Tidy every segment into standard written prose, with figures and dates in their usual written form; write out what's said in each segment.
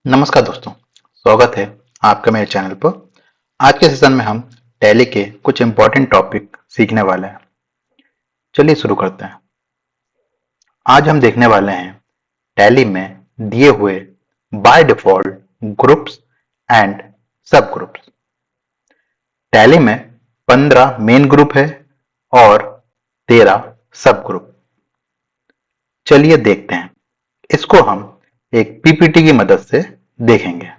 नमस्कार दोस्तों, स्वागत है आपका मेरे चैनल पर। आज के सेशन में हम टैली के कुछ इंपॉर्टेंट टॉपिक सीखने वाले हैं। चलिए शुरू करते हैं। आज हम देखने वाले हैं टैली में दिए हुए बाय डिफॉल्ट ग्रुप्स एंड सब ग्रुप्स। टैली में 15 मेन ग्रुप है और 13 सब ग्रुप। चलिए देखते हैं। इसको हम एक पीपीटी की मदद से देखेंगे।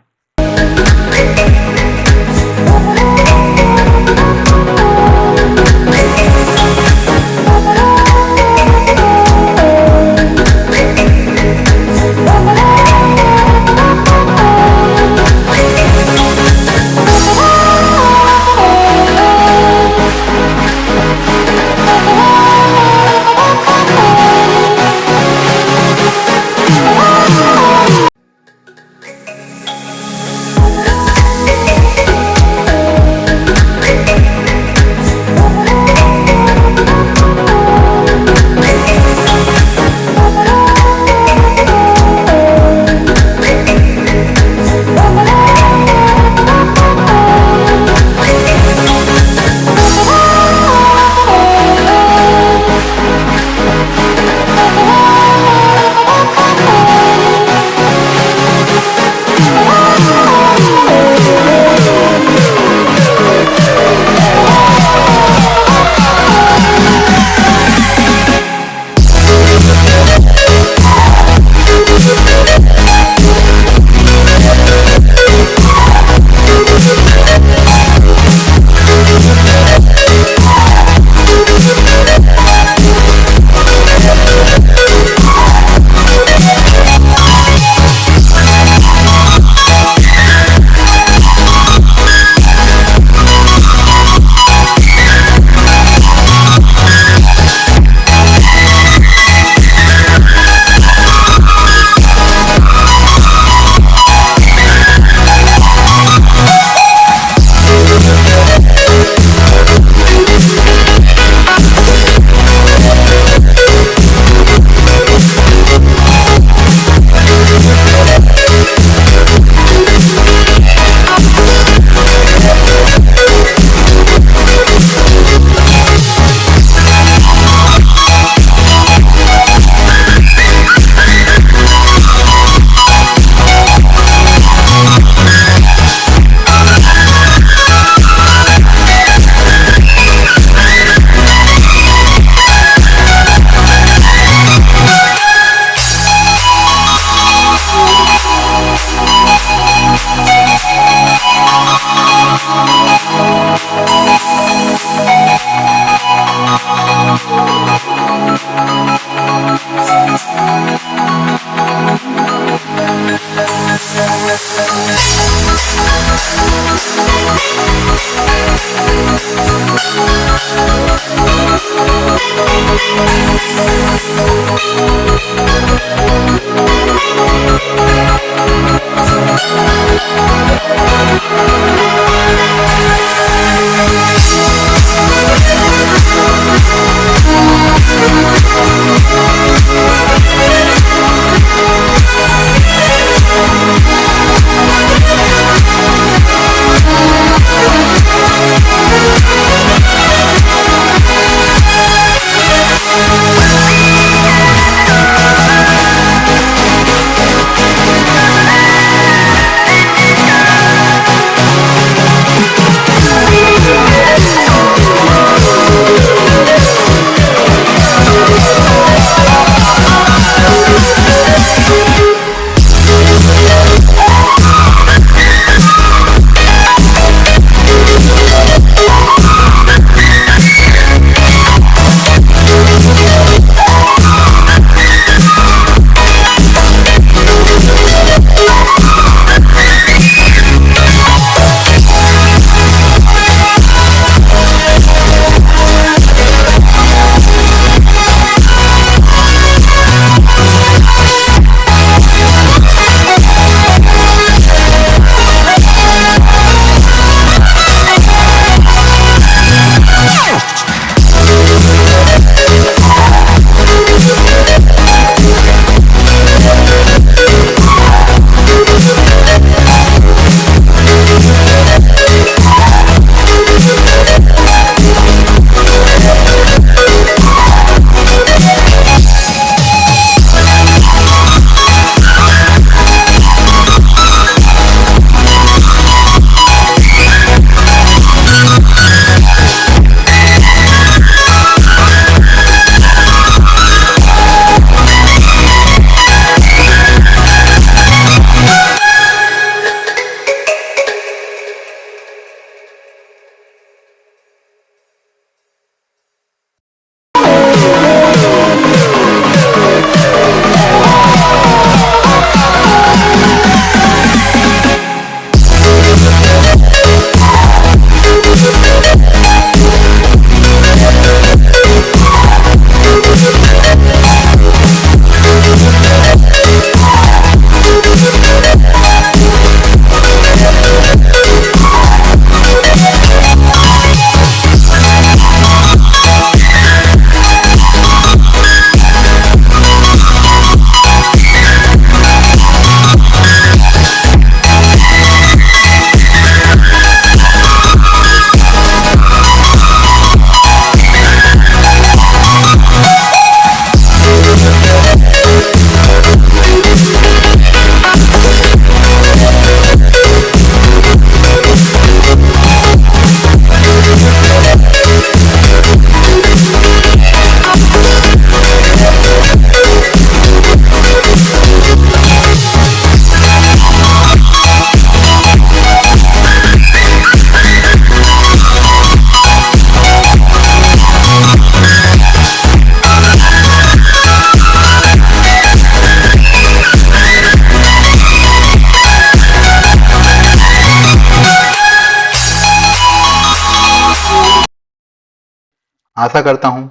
आशा करता हूं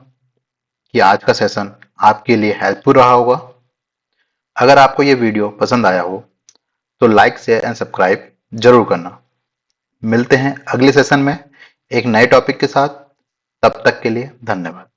कि आज का सेशन आपके लिए हेल्पफुल रहा होगा। अगर आपको ये वीडियो पसंद आया हो तो लाइक शेयर एंड सब्सक्राइब जरूर करना। मिलते हैं अगले सेशन में एक नए टॉपिक के साथ। तब तक के लिए धन्यवाद।